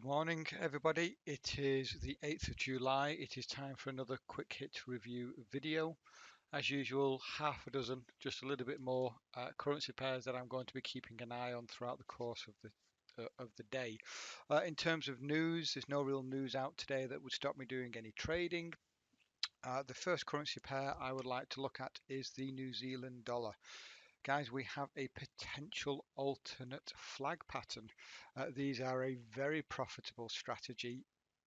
Morning, everybody. It is the 8th of July. It is time for another quick hit review video. As usual, half a dozen, just a little bit more currency pairs that I'm going to be keeping an eye on throughout the course of the day. In terms of news, there's no real news out today that would stop me doing any trading. The first currency pair I would like to look at is the New Zealand dollar. Guys, we have a potential alternate flag pattern. These are a very profitable strategy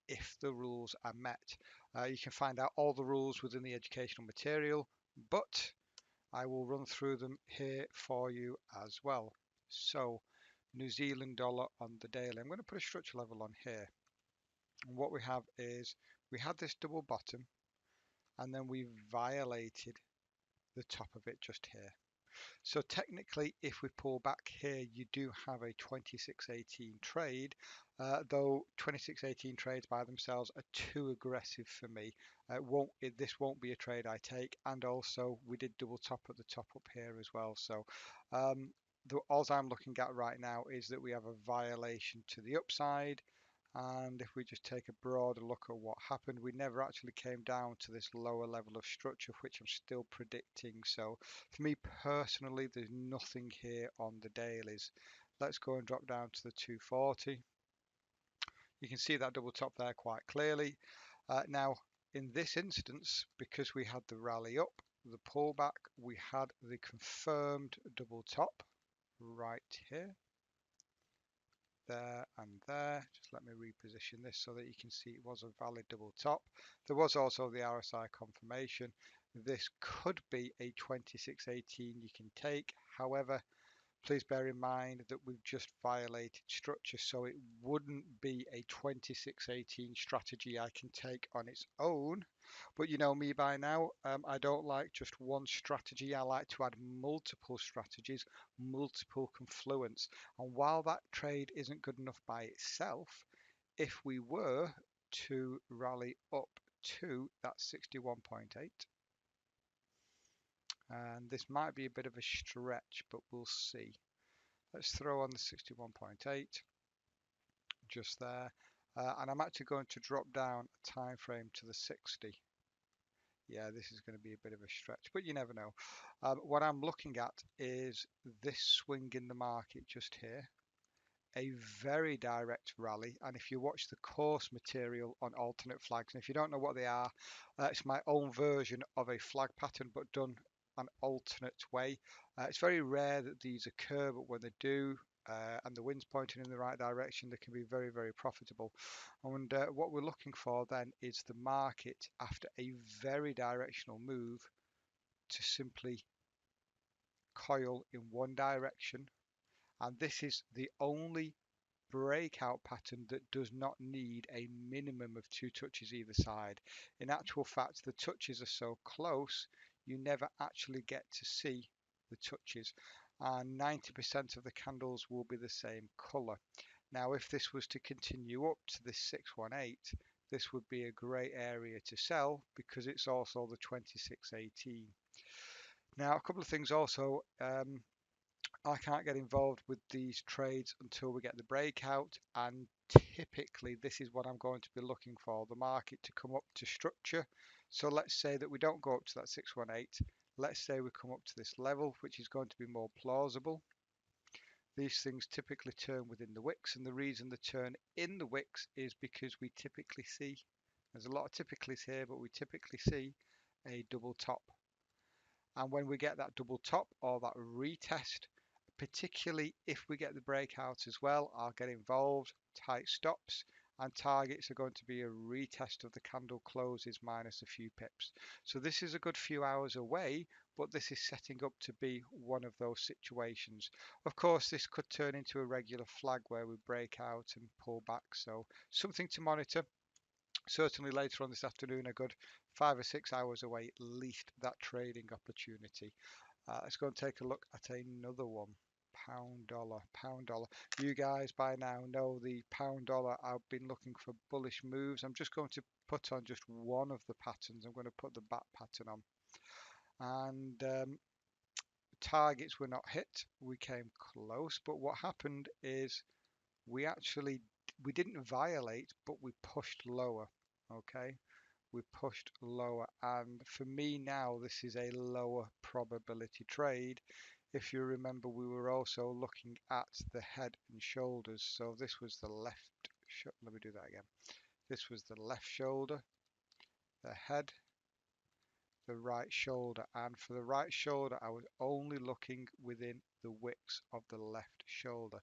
if the rules are met. You can find out all the rules within the educational material, but I will run through them here for you as well. So, New Zealand dollar on the daily. I'm going to put a structure level on here. And what we have is we had this double bottom and then we violated the top of it just here. So technically, if we pull back here, you do have a 26.18 trade, though 26.18 trades by themselves are too aggressive for me. This won't be a trade I take, and also we did double top at the top up here as well. So all I'm looking at right now is that we have a violation to the upside. And if we just take a broader look at what happened, we never actually came down to this lower level of structure, which I'm still predicting. So for me personally, there's nothing here on the dailies. Let's go and drop down to the 240. You can see that double top there quite clearly. Now, in this instance, because we had the rally up, the pullback, we had the confirmed double top right here, there and there. Just let me reposition this so that you can see it was a valid double top. There was also the RSI confirmation. This could be a 26.18 you can take. However, please bear in mind that we've just violated structure, so it wouldn't be a 26.18 strategy I can take on its own. But you know me by now, I don't like just one strategy. I like to add multiple strategies, multiple confluence. And while that trade isn't good enough by itself, if we were to rally up to that 61.8, and this might be a bit of a stretch, but we'll see. Let's throw on the 61.8 just there. And I'm actually going to drop down a time frame to the 60. Yeah, this is going to be a bit of a stretch, but you never know. What I'm looking at is this swing in the market just here. A very direct rally, and if you watch the course material on alternate flags, and if you don't know what they are, it's my own version of a flag pattern but done an alternate way. It's very rare that these occur, but when they do, and the wind's pointing in the right direction, they can be very, very profitable. And what we're looking for then is the market, after a very directional move, to simply coil in one direction. And this is the only breakout pattern that does not need a minimum of two touches either side. In actual fact, the touches are so close, you never actually get to see the touches, and 90% of the candles will be the same color. Now, if this was to continue up to this 618, this would be a great area to sell because it's also the 2618. Now, a couple of things also. I can't get involved with these trades until we get the breakout, and typically this is what I'm going to be looking for, the market to come up to structure. So let's say that we don't go up to that 618. Let's say we come up to this level, which is going to be more plausible. These things typically turn within the wicks, and the reason they turn in the wicks is because we typically see, there's a lot of typicallys here, but we typically see a double top. And when we get that double top or that retest, particularly if we get the breakout as well, I'll get involved. Tight stops and targets are going to be a retest of the candle closes minus a few pips. So this is a good few hours away, but this is setting up to be one of those situations. Of course, this could turn into a regular flag where we break out and pull back. So something to monitor. Certainly later on this afternoon, a good 5 or 6 hours away at least, that trading opportunity. Let's go and take a look at another one. Pound dollar, pound dollar. You guys by now know the pound dollar. I've been looking for bullish moves. I'm just going to put on just one of the patterns. I'm going to put the bat pattern on. And targets were not hit. We came close, but what happened is we actually we didn't violate, but we pushed lower. Okay, we pushed lower, and for me now this is a lower probability trade. If you remember, we were also looking at the head and shoulders. So this was the left, let me do that again. This was the left shoulder, the head, the right shoulder, and for the right shoulder I was only looking within the wicks of the left shoulder.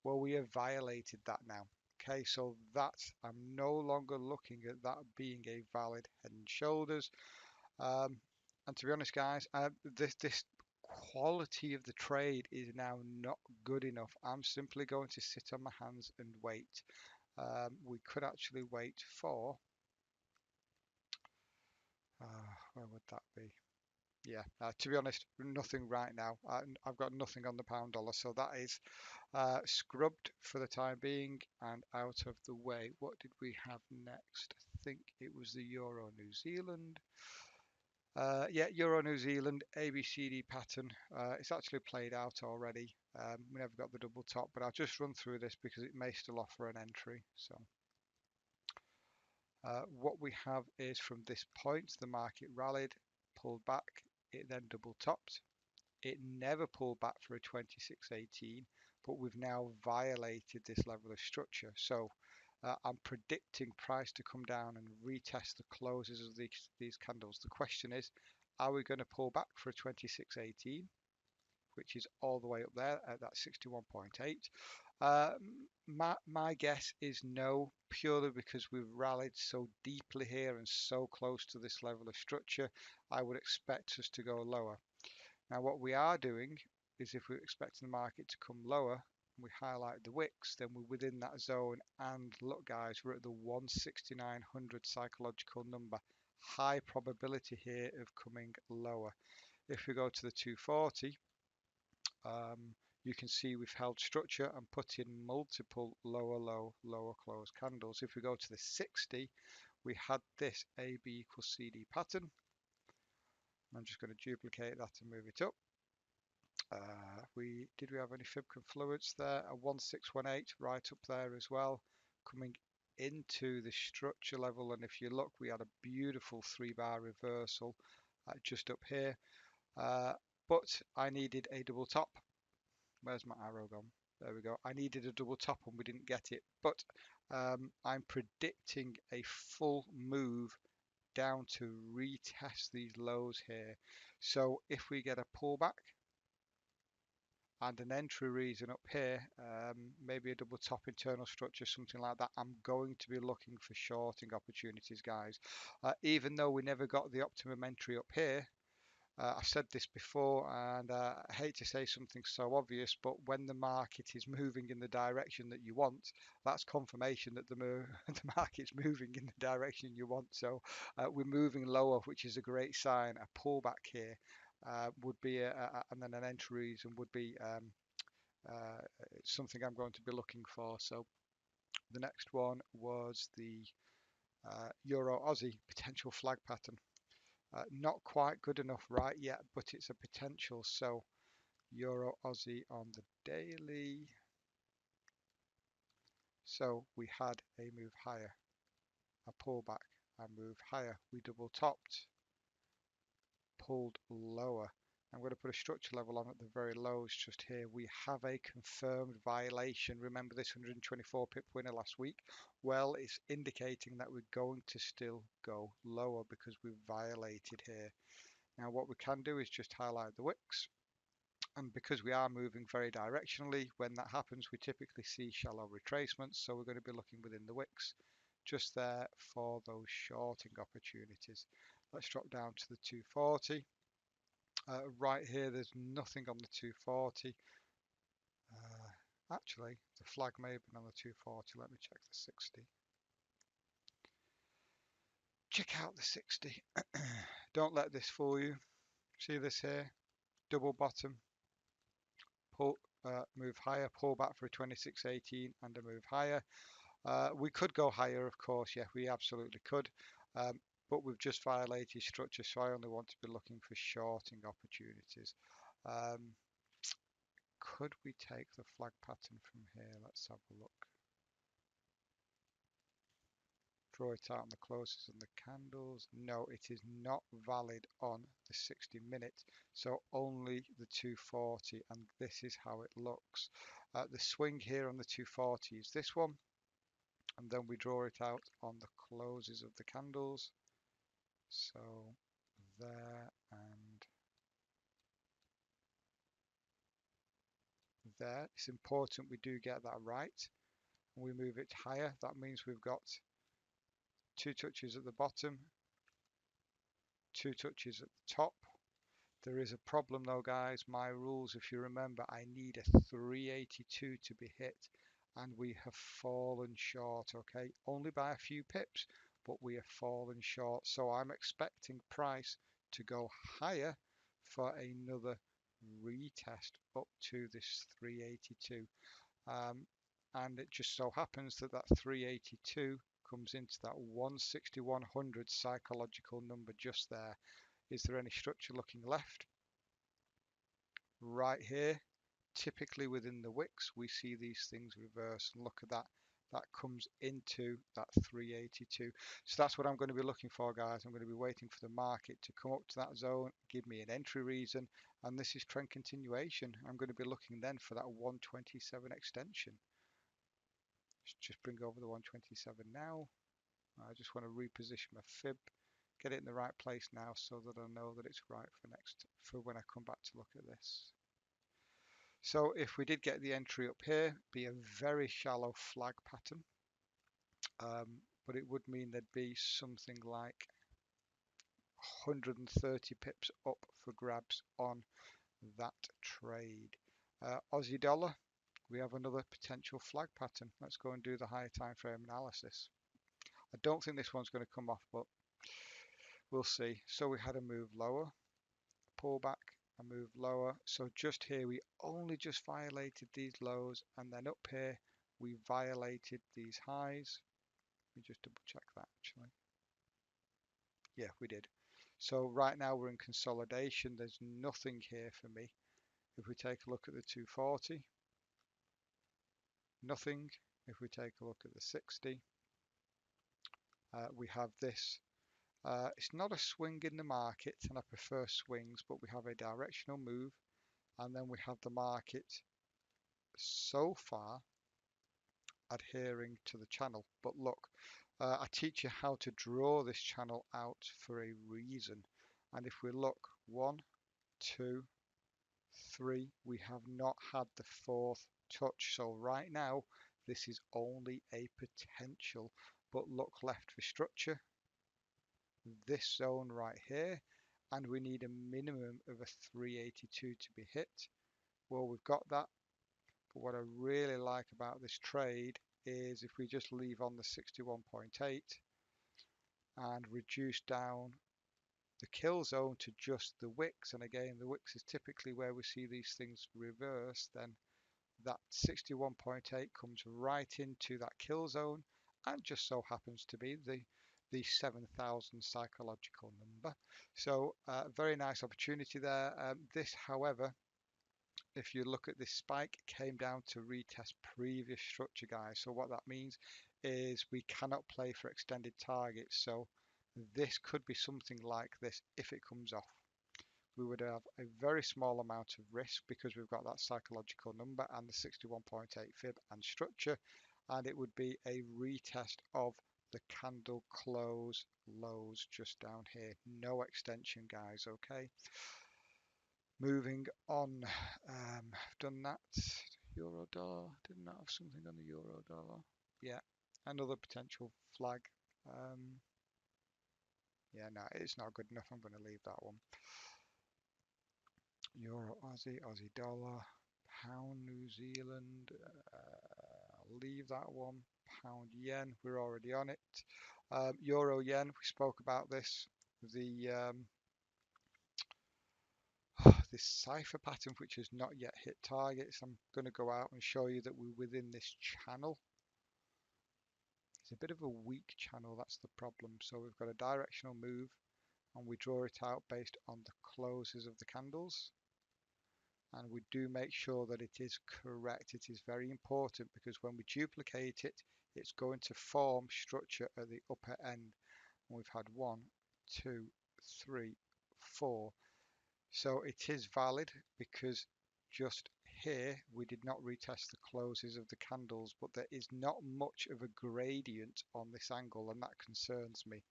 Well, we have violated that now. Okay, so that's, I'm no longer looking at that being a valid head and shoulders. And to be honest, guys, this quality of the trade is now not good enough. I'm simply going to sit on my hands and wait. We could actually wait for, where would that be? Yeah, to be honest, nothing right now. I've got nothing on the pound dollar, so that is scrubbed for the time being and out of the way. What did we have next? I think it was the Euro New Zealand. Yeah, Euro New Zealand ABCD pattern. It's actually played out already. We never got the double top, but I'll just run through this because it may still offer an entry. So what we have is from this point, the market rallied, pulled back, it then double topped. It never pulled back for a 26.18, but we've now violated this level of structure. So I'm predicting price to come down and retest the closes of these candles. The question is, are we going to pull back for a 26.18, which is all the way up there at that 61.8? My guess is no, purely because we've rallied so deeply here and so close to this level of structure. I would expect us to go lower. Now what we are doing is, if we're expecting the market to come lower, we highlight the wicks, then we're within that zone. And look guys, we're at the 16900 psychological number. High probability here of coming lower. If we go to the 240, you can see we've held structure and put in multiple lower low, lower close candles. If we go to the 60, we had this AB equals CD pattern. I'm just going to duplicate that and move it up. Did we have any fib confluence there? A 1618 right up there as well, coming into the structure level. And if you look, we had a beautiful 3-bar reversal just up here. But I needed a double top. Where's my arrow gone? There we go. I needed a double top and we didn't get it. But I'm predicting a full move down to retest these lows here. So if we get a pullback and an entry reason up here, maybe a double top internal structure, something like that, I'm going to be looking for shorting opportunities, guys. Even though we never got the optimum entry up here, I've said this before, and I hate to say something so obvious, but when the market is moving in the direction that you want, that's confirmation that the market's moving in the direction you want. So we're moving lower, which is a great sign. A pullback here would be, and then an entry reason would be something I'm going to be looking for. So the next one was the Euro Aussie potential flag pattern. Not quite good enough right yet, but it's a potential. So Euro Aussie on the daily. So we had a move higher, a pullback, a move higher. We double topped, pulled lower. I'm going to put a structure level on at the very lows just here. We have a confirmed violation. Remember this 124 pip winner last week? Well, it's indicating that we're going to still go lower because we've violated here. Now what we can do is just highlight the wicks, and because we are moving very directionally, when that happens we typically see shallow retracements, so we're going to be looking within the wicks just there for those shorting opportunities. Let's drop down to the 240. Right here there's nothing on the 240. Actually the flag may have been on the 240. Let me check the 60. Check out the 60. Don't let this fool you. See this here, double bottom, pull, move higher, pull back for a 26.18 and a move higher. We could go higher, of course, yeah, we absolutely could, but we've just violated structure, so I only want to be looking for shorting opportunities. Could we take the flag pattern from here? Let's have a look. Draw it out on the closes and the candles. No, it is not valid on the 60 minute, so only the 240, and this is how it looks. The swing here on the 240 is this one, and then we draw it out on the closes of the candles. So there and there. It's important we do get that right. We move it higher. That means we've got 2 touches at the bottom, 2 touches at the top. There is a problem though, guys. My rules, if you remember, I need a 382 to be hit, and we have fallen short, okay? Only by a few pips, but we have fallen short. So I'm expecting price to go higher for another retest up to this 382. And it just so happens that that 382 comes into that 160-100 psychological number just there. Is there any structure looking left? Right here, typically within the wicks, we see these things reverse. Look at that. That comes into that 382. So that's what I'm going to be looking for, guys. I'm going to be waiting for the market to come up to that zone, give me an entry reason, and this is trend continuation. I'm going to be looking then for that 127 extension. Let's just bring over the 127 now. I just want to reposition my fib, get it in the right place now so that I know that it's right for when I come back to look at this. So if we did get the entry up here, be a very shallow flag pattern, but it would mean there'd be something like 130 pips up for grabs on that trade. Aussie dollar, we have another potential flag pattern. Let's go and do the higher time frame analysis. I don't think this one's going to come off, but we'll see. So we had a move lower, pull back, a move lower. So just here we only just violated these lows, and then up here we violated these highs. Let me just double check that actually. Yeah, we did. So right now we're in consolidation. There's nothing here for me. If we take a look at the 240, nothing. If we take a look at the 60, we have this. It's not a swing in the market, and I prefer swings, but we have a directional move, and then we have the market so far adhering to the channel. But look, I teach you how to draw this channel out for a reason. And if we look, 1, 2, 3, we have not had the 4th touch. So right now, this is only a potential. But look left for structure, this zone right here, and we need a minimum of a 382 to be hit. Well, we've got that. But what I really like about this trade is if we just leave on the 61.8 and reduce down the kill zone to just the wicks, and again the wicks is typically where we see these things reverse, then that 61.8 comes right into that kill zone, and just so happens to be the 7,000 psychological number. So very nice opportunity there. This, however, if you look at this spike, came down to retest previous structure, guys. So what that means is we cannot play for extended targets. So this could be something like this if it comes off. We would have a very small amount of risk because we've got that psychological number and the 61.8 fib and structure, and it would be a retest of the candle close lows just down here. No extension, guys. Okay, moving on. Done that. Euro dollar, didn't that have something on the euro dollar? Yeah, another potential flag. Yeah, no, it's not good enough. I'm going to leave that one. Euro, Aussie, Aussie dollar, pound, New Zealand. I'll leave that one. Pound, yen, we're already on it. Euro, yen, we spoke about this. The this cipher pattern which has not yet hit targets. I'm going to go out and show you that we're within this channel. It's a bit of a weak channel, that's the problem. So we've got a directional move and we draw it out based on the closes of the candles. And we do make sure that it is correct. It is very important because when we duplicate it, it's going to form structure at the upper end. And we've had 1, 2, 3, 4. So it is valid because just here we did not retest the closes of the candles, but there is not much of a gradient on this angle, and that concerns me.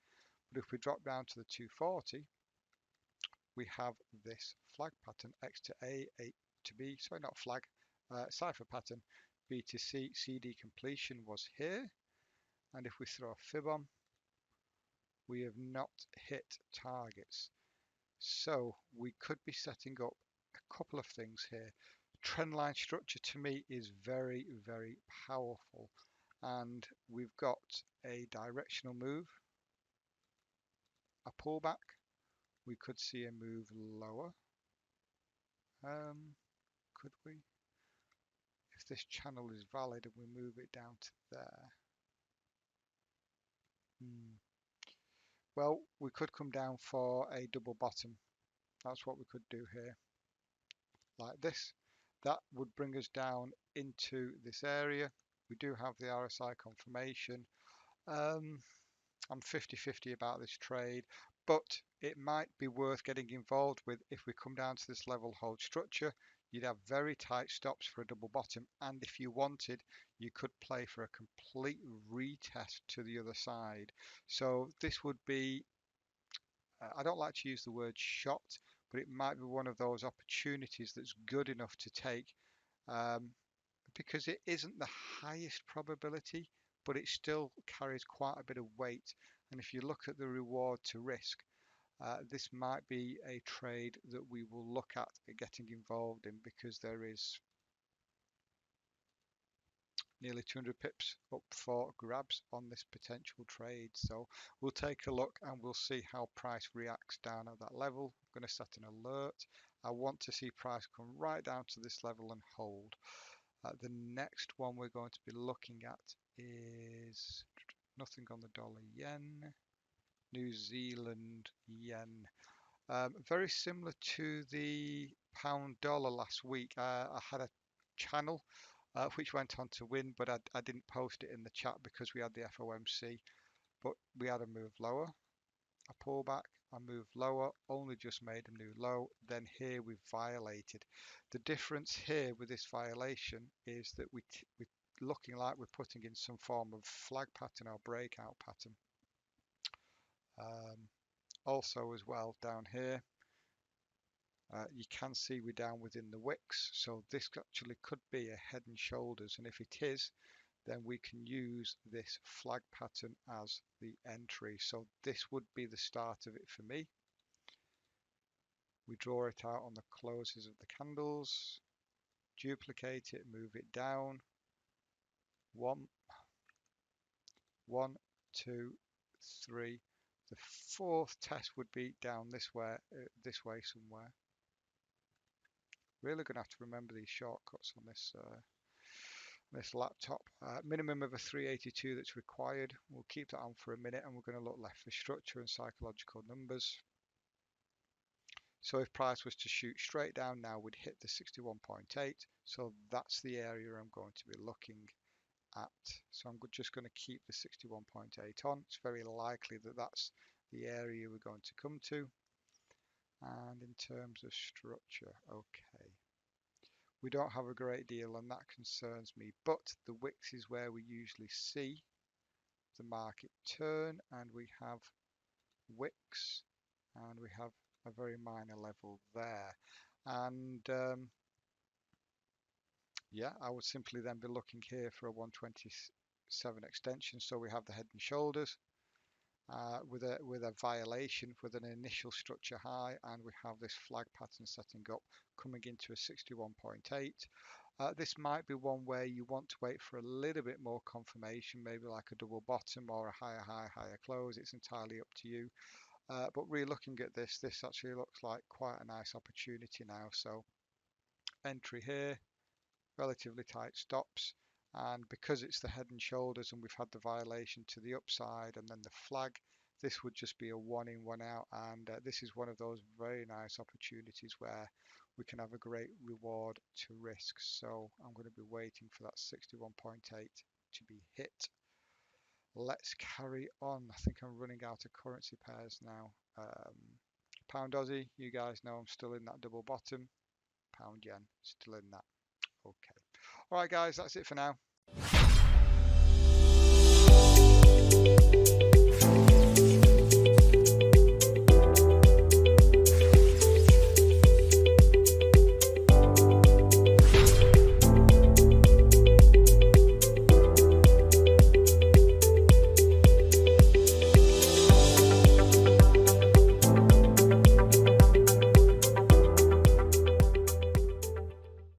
But if we drop down to the 240, we have this flag pattern, X to A to B, sorry, not flag, cipher pattern, B to C, CD completion was here. And if we throw a fib on, we have not hit targets. So we could be setting up a couple of things here. Trendline structure to me is very, very powerful. And we've got a directional move, a pullback. We could see a move lower. Could we? If this channel is valid and we move it down to there. Well, we could come down for a double bottom. That's what we could do here, like this. That would bring us down into this area. We do have the RSI confirmation. I'm 50-50 about this trade, but it might be worth getting involved with. If we come down to this level hold structure, you'd have very tight stops for a double bottom, and if you wanted, you could play for a complete retest to the other side. So this would be, I don't like to use the word shot, but it might be one of those opportunities that's good enough to take, because it isn't the highest probability, but it still carries quite a bit of weight. And if you look at the reward to risk, this might be a trade that we will look at getting involved in, because there is nearly 200 pips up for grabs on this potential trade. So we'll take a look and we'll see how price reacts down at that level. I'm going to set an alert. I want to see price come right down to this level and hold. The next one we're going to be looking at is nothing on the dollar yen, New Zealand yen. Very similar to the pound dollar last week. I had a channel which went on to win, but I didn't post it in the chat because we had the FOMC. But we had a move lower, a pullback, a move lower, only just made a new low. Then here we violated. The difference here with this violation is that we're looking like we're putting in some form of flag pattern or breakout pattern. Also as well down here, you can see we're down within the wicks, so this actually could be a head and shoulders, and if it is, then we can use this flag pattern as the entry. So this would be the start of it for me. We draw it out on the closes of the candles, duplicate it, move it down. 1, 2, 3. The fourth test would be down this way somewhere. Really going to have to remember these shortcuts on this laptop. Minimum of a 382 that's required. We'll keep that on for a minute, and we're going to look left for structure and psychological numbers. So if price was to shoot straight down now, we'd hit the 61.8. So that's the area I'm going to be looking at. So I'm just going to keep the 61.8 on. It's very likely that that's the area we're going to come to. And in terms of structure, okay, we don't have a great deal, and that concerns me, but the wicks is where we usually see the market turn, and we have wicks, and we have a very minor level there. And yeah, I would simply then be looking here for a 127 extension. So we have the head and shoulders with a violation with an initial structure high, and we have this flag pattern setting up coming into a 61.8. This might be one where you want to wait for a little bit more confirmation, maybe like a double bottom or a higher high, higher close. It's entirely up to you. But really looking at this actually looks like quite a nice opportunity now. So entry here, relatively tight stops. And because it's the head and shoulders and we've had the violation to the upside and then the flag, this would just be a 1 in, 1 out. And this is one of those very nice opportunities where we can have a great reward to risk. So I'm going to be waiting for that 61.8 to be hit. let's carry on. I think I'm running out of currency pairs now. Pound Aussie, you guys know I'm still in that double bottom. Pound yen, still in that. Okay. All right, guys, that's it for now.